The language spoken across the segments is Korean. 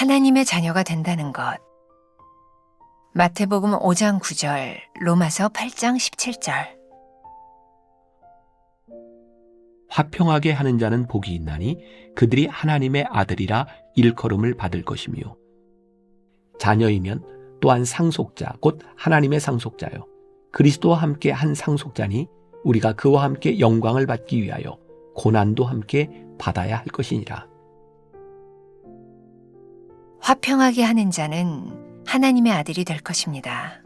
하나님의 자녀가 된다는 것. 마태복음 5장 9절, 로마서 8장 17절. 화평하게 하는 자는 복이 있나니 그들이 하나님의 아들이라 일컬음을 받을 것이며, 자녀이면 또한 상속자 곧 하나님의 상속자요 그리스도와 함께 한 상속자니 우리가 그와 함께 영광을 받기 위하여 고난도 함께 받아야 할 것이니라. 화평하게 하는 자는 하나님의 아들이 될 것입니다.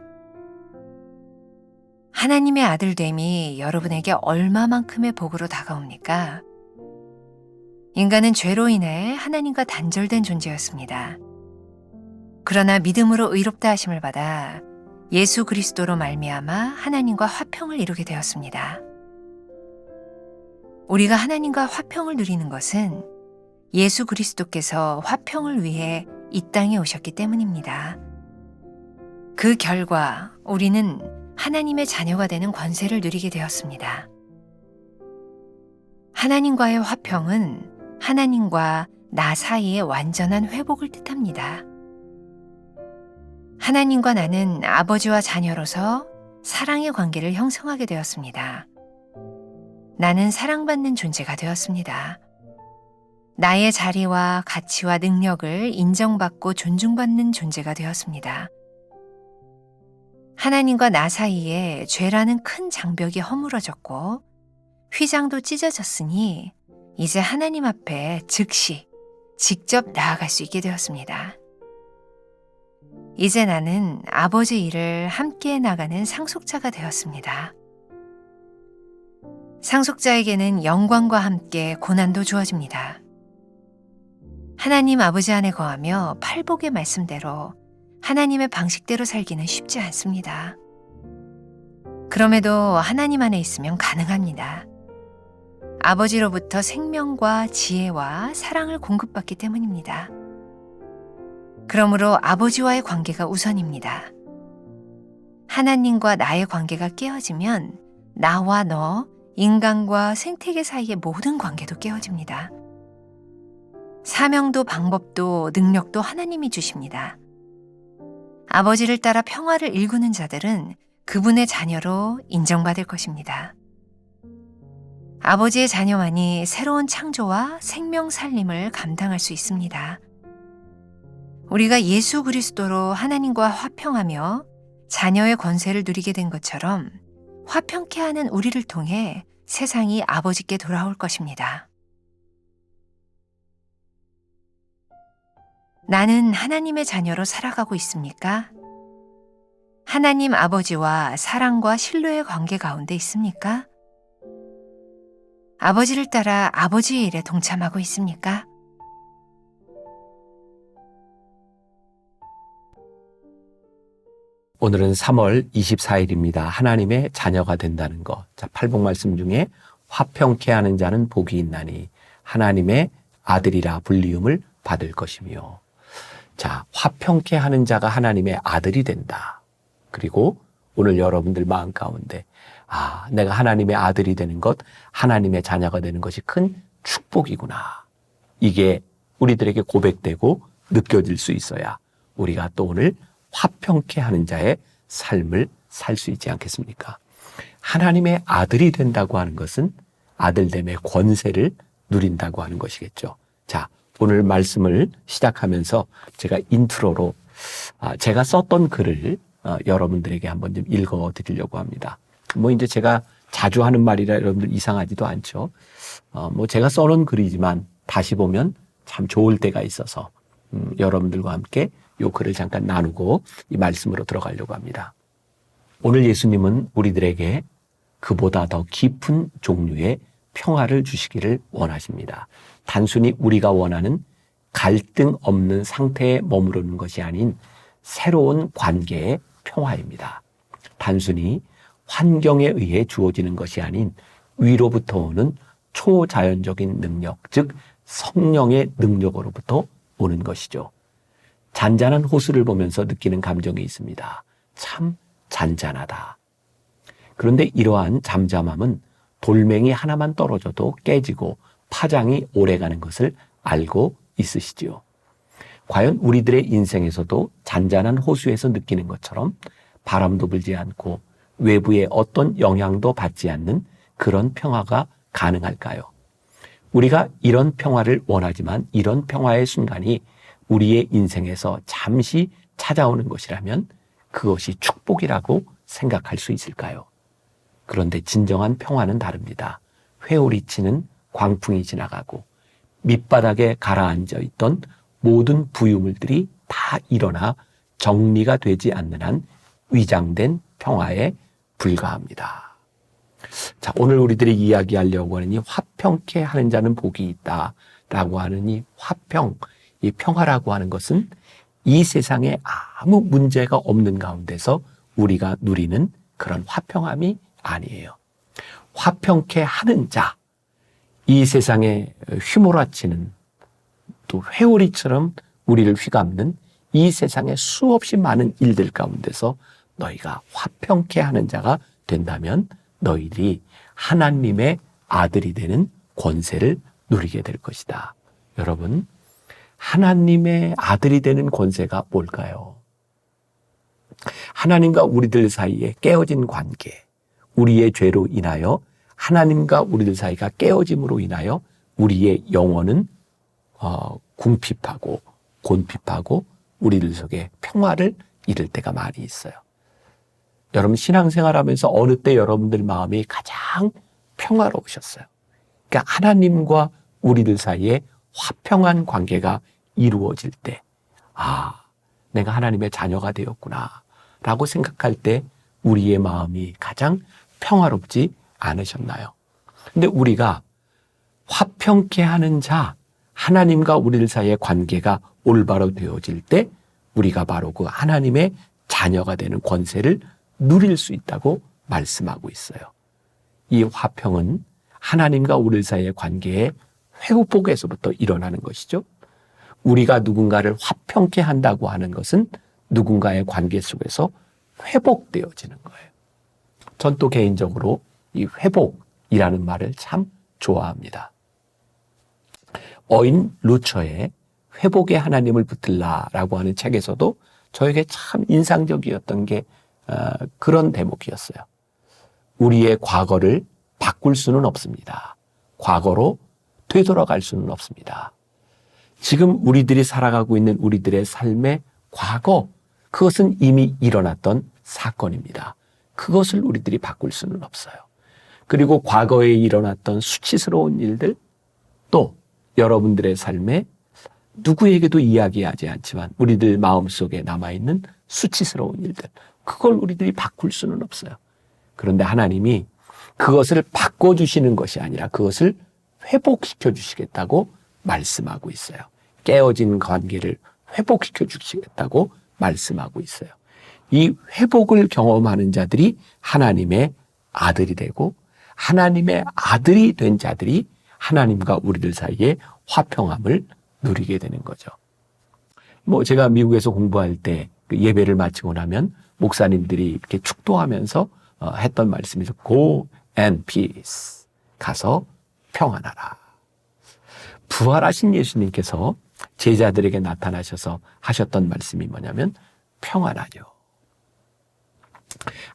하나님의 아들됨이 여러분에게 얼마만큼의 복으로 다가옵니까? 인간은 죄로 인해 하나님과 단절된 존재였습니다. 그러나 믿음으로 의롭다 하심을 받아 예수 그리스도로 말미암아 하나님과 화평을 이루게 되었습니다. 우리가 하나님과 화평을 누리는 것은 예수 그리스도께서 화평을 위해 이 땅에 오셨기 때문입니다. 그 결과 우리는 하나님의 자녀가 되는 권세를 누리게 되었습니다. 하나님과의 화평은 하나님과 나 사이의 완전한 회복을 뜻합니다. 하나님과 나는 아버지와 자녀로서 사랑의 관계를 형성하게 되었습니다. 나는 사랑받는 존재가 되었습니다. 나의 자리와 가치와 능력을 인정받고 존중받는 존재가 되었습니다. 하나님과 나 사이에 죄라는 큰 장벽이 허물어졌고 휘장도 찢어졌으니 이제 하나님 앞에 즉시 직접 나아갈 수 있게 되었습니다. 이제 나는 아버지 일을 함께 나가는 상속자가 되었습니다. 상속자에게는 영광과 함께 고난도 주어집니다. 하나님 아버지 안에 거하며 팔복의 말씀대로 하나님의 방식대로 살기는 쉽지 않습니다. 그럼에도 하나님 안에 있으면 가능합니다. 아버지로부터 생명과 지혜와 사랑을 공급받기 때문입니다. 그러므로 아버지와의 관계가 우선입니다. 하나님과 나의 관계가 깨어지면 나와 너, 인간과 생태계 사이의 모든 관계도 깨어집니다. 사명도 방법도 능력도 하나님이 주십니다. 아버지를 따라 평화를 일구는 자들은 그분의 자녀로 인정받을 것입니다. 아버지의 자녀만이 새로운 창조와 생명 살림을 감당할 수 있습니다. 우리가 예수 그리스도로 하나님과 화평하며 자녀의 권세를 누리게 된 것처럼 화평케 하는 우리를 통해 세상이 아버지께 돌아올 것입니다. 나는 하나님의 자녀로 살아가고 있습니까? 하나님 아버지와 사랑과 신뢰의 관계 가운데 있습니까? 아버지를 따라 아버지의 일에 동참하고 있습니까? 오늘은 3월 24일입니다. 하나님의 자녀가 된다는 것. 자, 팔복 말씀 중에 화평케 하는 자는 복이 있나니 하나님의 아들이라 불리움을 받을 것이며. 자, 화평케 하는 자가 하나님의 아들이 된다. 그리고 오늘 여러분들 마음 가운데 내가 하나님의 아들이 되는 것, 하나님의 자녀가 되는 것이 큰 축복이구나. 이게 우리들에게 고백되고 느껴질 수 있어야 우리가 또 오늘 화평케 하는 자의 삶을 살 수 있지 않겠습니까? 하나님의 아들이 된다고 하는 것은 아들됨의 권세를 누린다고 하는 것이겠죠. 자, 오늘 말씀을 시작하면서 제가 인트로로 제가 썼던 글을 여러분들에게 한번 좀 읽어 드리려고 합니다. 이제 제가 자주 하는 말이라 여러분들 이상하지도 않죠. 제가 써놓은 글이지만 다시 보면 참 좋을 때가 있어서 여러분들과 함께 이 글을 잠깐 나누고 이 말씀으로 들어가려고 합니다. 오늘 예수님은 우리들에게 그보다 더 깊은 종류의 평화를 주시기를 원하십니다. 단순히 우리가 원하는 갈등 없는 상태에 머무르는 것이 아닌 새로운 관계의 평화입니다. 단순히 환경에 의해 주어지는 것이 아닌 위로부터 오는 초자연적인 능력, 즉 성령의 능력으로부터 오는 것이죠. 잔잔한 호수를 보면서 느끼는 감정이 있습니다. 참 잔잔하다. 그런데 이러한 잠잠함은 돌멩이 하나만 떨어져도 깨지고 파장이 오래가는 것을 알고 있으시지요. 과연 우리들의 인생에서도 잔잔한 호수에서 느끼는 것처럼 바람도 불지 않고 외부의 어떤 영향도 받지 않는 그런 평화가 가능할까요? 우리가 이런 평화를 원하지만 이런 평화의 순간이 우리의 인생에서 잠시 찾아오는 것이라면 그것이 축복이라고 생각할 수 있을까요? 그런데 진정한 평화는 다릅니다. 회오리치는 광풍이 지나가고 밑바닥에 가라앉아 있던 모든 부유물들이 다 일어나 정리가 되지 않는 한 위장된 평화에 불과합니다. 자, 오늘 우리들이 이야기하려고 하는 이 화평케 하는 자는 복이 있다라고 하는 이 화평, 이 평화라고 하는 것은 이 세상에 아무 문제가 없는 가운데서 우리가 누리는 그런 화평함이 아니에요. 화평케 하는 자, 이 세상에 휘몰아치는 또 회오리처럼 우리를 휘감는 이 세상의 수없이 많은 일들 가운데서 너희가 화평케 하는 자가 된다면 너희들이 하나님의 아들이 되는 권세를 누리게 될 것이다. 여러분, 하나님의 아들이 되는 권세가 뭘까요? 하나님과 우리들 사이에 깨어진 관계, 우리의 죄로 인하여 하나님과 우리들 사이가 깨어짐으로 인하여 우리의 영혼은 궁핍하고 곤핍하고 우리들 속에 평화를 잃을 때가 많이 있어요. 여러분 신앙생활하면서 어느 때 여러분들 마음이 가장 평화로우셨어요? 그러니까 하나님과 우리들 사이에 화평한 관계가 이루어질 때, 아, 내가 하나님의 자녀가 되었구나 라고 생각할 때 우리의 마음이 가장 평화롭지 않으셨나요? 근데 우리가 화평케 하는 자, 하나님과 우리들 사이의 관계가 올바로 되어질 때 우리가 바로 그 하나님의 자녀가 되는 권세를 누릴 수 있다고 말씀하고 있어요. 이 화평은 하나님과 우리 사이의 관계의 회복에서부터 일어나는 것이죠. 우리가 누군가를 화평케 한다고 하는 것은 누군가의 관계 속에서 회복되어지는 거예요. 전 또 개인적으로 이 회복이라는 말을 참 좋아합니다. 어인 루처의 회복의 하나님을 붙들라라고 하는 책에서도 저에게 참 인상적이었던 게 그런 대목이었어요. 우리의 과거를 바꿀 수는 없습니다. 과거로 되돌아갈 수는 없습니다. 지금 우리들이 살아가고 있는 우리들의 삶의 과거, 그것은 이미 일어났던 사건입니다. 그것을 우리들이 바꿀 수는 없어요. 그리고 과거에 일어났던 수치스러운 일들, 또 여러분들의 삶에 누구에게도 이야기하지 않지만 우리들 마음속에 남아있는 수치스러운 일들, 그걸 우리들이 바꿀 수는 없어요. 그런데 하나님이 그것을 바꿔주시는 것이 아니라 그것을 회복시켜 주시겠다고 말씀하고 있어요. 깨어진 관계를 회복시켜 주시겠다고 말씀하고 있어요. 이 회복을 경험하는 자들이 하나님의 아들이 되고 하나님의 아들이 된 자들이 하나님과 우리들 사이에 화평함을 누리게 되는 거죠. 제가 미국에서 공부할 때 그 예배를 마치고 나면 목사님들이 이렇게 축도하면서 했던 말씀이죠. Go and peace. 가서 평안하라. 부활하신 예수님께서 제자들에게 나타나셔서 하셨던 말씀이 뭐냐면 평안하뇨.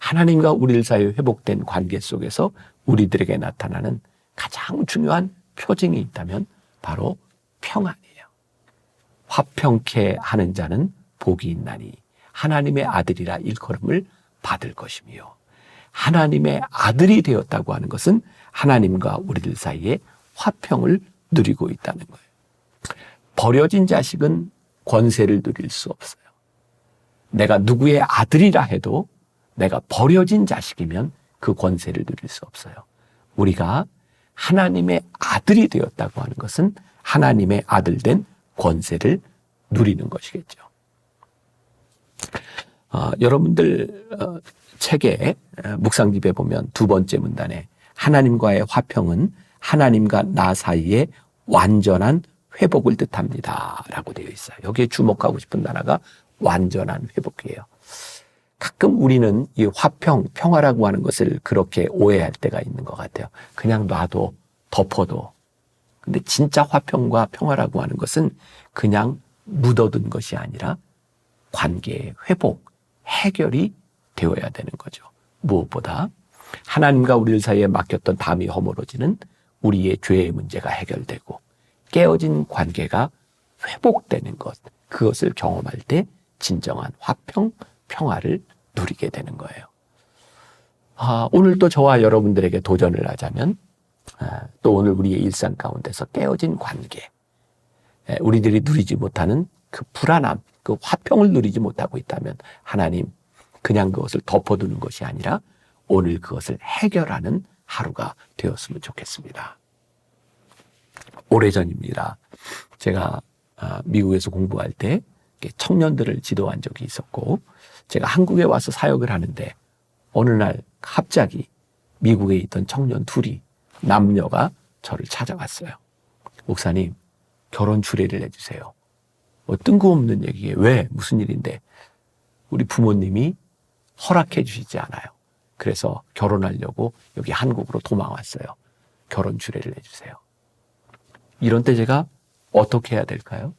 하나님과 우리들 사이에 회복된 관계 속에서 우리들에게 나타나는 가장 중요한 표징이 있다면 바로 평안이에요. 화평케 하는 자는 복이 있나니 하나님의 아들이라 일컬음을 받을 것이며, 하나님의 아들이 되었다고 하는 것은 하나님과 우리들 사이에 화평을 누리고 있다는 거예요. 버려진 자식은 권세를 누릴 수 없어요. 내가 누구의 아들이라 해도 내가 버려진 자식이면 그 권세를 누릴 수 없어요. 우리가 하나님의 아들이 되었다고 하는 것은 하나님의 아들 된 권세를 누리는 것이겠죠. 여러분들 책에 묵상집에 보면 두 번째 문단에 하나님과의 화평은 하나님과 나 사이의 완전한 회복을 뜻합니다 라고 되어 있어요. 여기에 주목하고 싶은 단어가 완전한 회복이에요. 가끔 우리는 이 화평, 평화라고 하는 것을 그렇게 오해할 때가 있는 것 같아요. 그냥 놔도, 덮어도. 근데 진짜 화평과 평화라고 하는 것은 그냥 묻어둔 것이 아니라 관계의 회복, 해결이 되어야 되는 거죠. 무엇보다 하나님과 우리 사이에 막혔던 담이 허물어지는 우리의 죄의 문제가 해결되고 깨어진 관계가 회복되는 것, 그것을 경험할 때 진정한 화평, 평화를 누리게 되는 거예요. 오늘 또 저와 여러분들에게 도전을 하자면 또 오늘 우리의 일상 가운데서 깨어진 관계, 우리들이 누리지 못하는 그 불안함, 그 화평을 누리지 못하고 있다면 하나님 그냥 그것을 덮어두는 것이 아니라 오늘 그것을 해결하는 하루가 되었으면 좋겠습니다. 오래전입니다. 제가 미국에서 공부할 때 청년들을 지도한 적이 있었고 제가 한국에 와서 사역을 하는데 어느 날 갑자기 미국에 있던 청년 둘이 남녀가 저를 찾아왔어요. 목사님, 결혼 주례를 해주세요. 뜬금없는 얘기에 왜? 무슨 일인데? 우리 부모님이 허락해 주시지 않아요. 그래서 결혼하려고 여기 한국으로 도망왔어요. 결혼 주례를 해주세요. 이런 때 제가 어떻게 해야 될까요?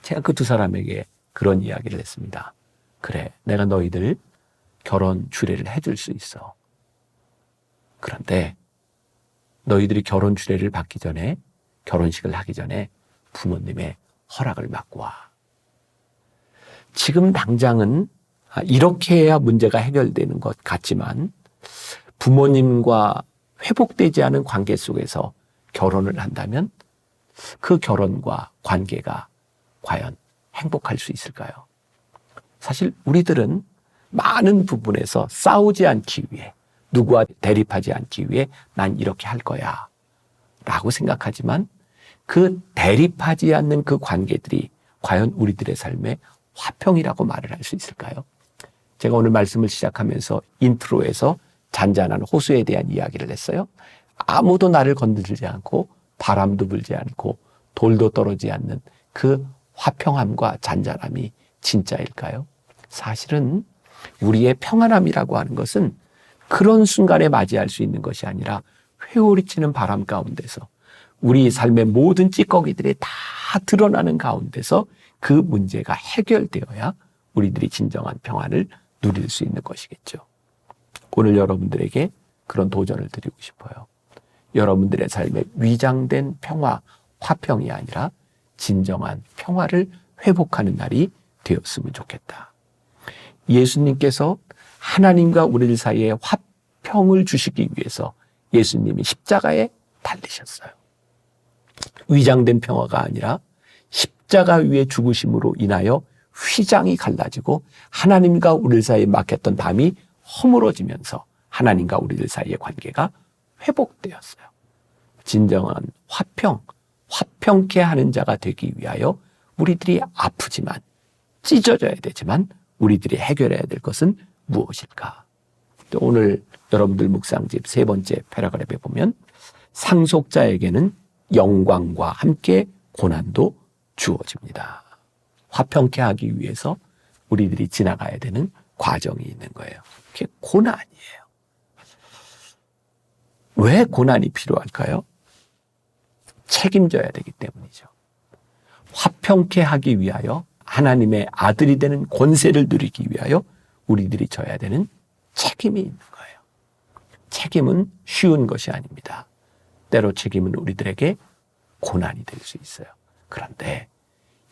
제가 그 두 사람에게 그런 이야기를 했습니다. 그래, 내가 너희들 결혼 주례를 해줄 수 있어. 그런데 너희들이 결혼 주례를 받기 전에, 결혼식을 하기 전에 부모님의 허락을 받고 와. 지금 당장은 이렇게 해야 문제가 해결되는 것 같지만 부모님과 회복되지 않은 관계 속에서 결혼을 한다면 그 결혼과 관계가 과연 행복할 수 있을까요? 사실 우리들은 많은 부분에서 싸우지 않기 위해, 누구와 대립하지 않기 위해 난 이렇게 할 거야 라고 생각하지만 그 대립하지 않는 그 관계들이 과연 우리들의 삶의 화평이라고 말을 할 수 있을까요? 제가 오늘 말씀을 시작하면서 인트로에서 잔잔한 호수에 대한 이야기를 했어요. 아무도 나를 건드리지 않고 바람도 불지 않고 돌도 떨어지지 않는 그 화평함과 잔잔함이 진짜일까요? 사실은 우리의 평안함이라고 하는 것은 그런 순간에 맞이할 수 있는 것이 아니라 회오리치는 바람 가운데서 우리 삶의 모든 찌꺼기들이 다 드러나는 가운데서 그 문제가 해결되어야 우리들이 진정한 평안을 누릴 수 있는 것이겠죠. 오늘 여러분들에게 그런 도전을 드리고 싶어요. 여러분들의 삶에 위장된 평화, 화평이 아니라 진정한 평화를 회복하는 날이 되었으면 좋겠다. 예수님께서 하나님과 우리 사이에 화평을 주시기 위해서 예수님이 십자가에 달리셨어요. 위장된 평화가 아니라 십자가 위에 죽으심으로 인하여 휘장이 갈라지고 하나님과 우리 사이에 막혔던 담이 허물어지면서 하나님과 우리들 사이의 관계가 회복되었어요. 진정한 화평, 화평케 하는 자가 되기 위하여 우리들이 아프지만 찢어져야 되지만 우리들이 해결해야 될 것은 무엇일까? 또 오늘 여러분들 묵상집 세 번째 패러그래프에 보면 상속자에게는 영광과 함께 고난도 주어집니다. 화평케 하기 위해서 우리들이 지나가야 되는 과정이 있는 거예요. 그게 고난이에요. 왜 고난이 필요할까요? 책임져야 되기 때문이죠. 화평케 하기 위하여 하나님의 아들이 되는 권세를 누리기 위하여 우리들이 져야 되는 책임이 있는 거예요. 책임은 쉬운 것이 아닙니다. 때로 책임은 우리들에게 고난이 될 수 있어요. 그런데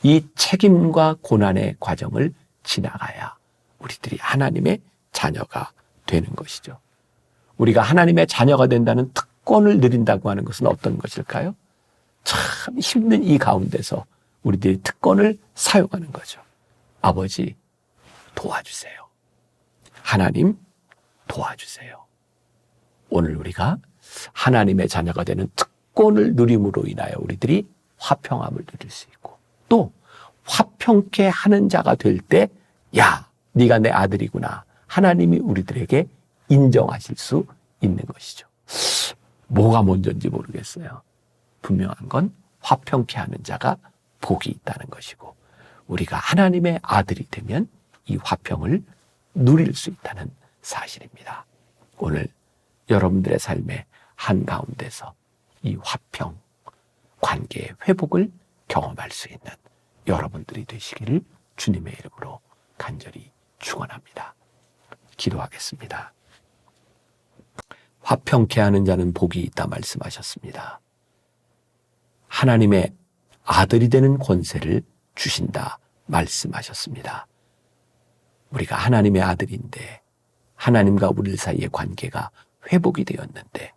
이 책임과 고난의 과정을 지나가야 우리들이 하나님의 자녀가 되는 것이죠. 우리가 하나님의 자녀가 된다는 특권을 누린다고 하는 것은 어떤 것일까요? 참 힘든 이 가운데서 우리들이 특권을 사용하는 거죠. 아버지, 도와주세요. 하나님, 도와주세요. 오늘 우리가 하나님의 자녀가 되는 특권을 누림으로 인하여 우리들이 화평함을 누릴 수 있고 또 화평케 하는 자가 될 때 야, 네가 내 아들이구나. 하나님이 우리들에게 인정하실 수 있는 것이죠. 뭐가 먼저인지 모르겠어요. 분명한 건 화평케 하는 자가 복이 있다는 것이고 우리가 하나님의 아들이 되면 이 화평을 누릴 수 있다는 사실입니다. 오늘 여러분들의 삶의 한가운데서 이 화평, 관계의 회복을 경험할 수 있는 여러분들이 되시기를 주님의 이름으로 간절히 축원합니다. 기도하겠습니다. 화평케 하는 자는 복이 있다 말씀하셨습니다. 하나님의 아들이 되는 권세를 주신다 말씀하셨습니다. 우리가 하나님의 아들인데 하나님과 우리 사이의 관계가 회복이 되었는데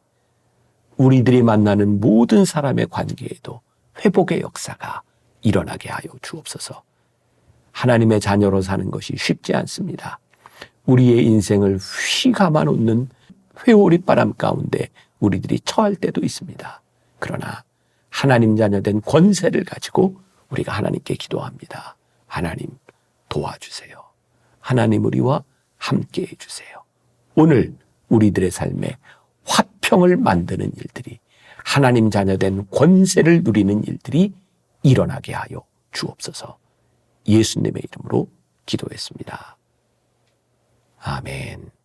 우리들이 만나는 모든 사람의 관계에도 회복의 역사가 일어나게 하여 주옵소서. 하나님의 자녀로 사는 것이 쉽지 않습니다. 우리의 인생을 휘감아 놓는 회오리바람 가운데 우리들이 처할 때도 있습니다. 그러나 하나님 자녀된 권세를 가지고 우리가 하나님께 기도합니다. 하나님 도와주세요. 하나님 우리와 함께 해주세요. 오늘 우리들의 삶에 화평을 만드는 일들이, 하나님 자녀된 권세를 누리는 일들이 일어나게 하여 주옵소서. 예수님의 이름으로 기도했습니다. 아멘.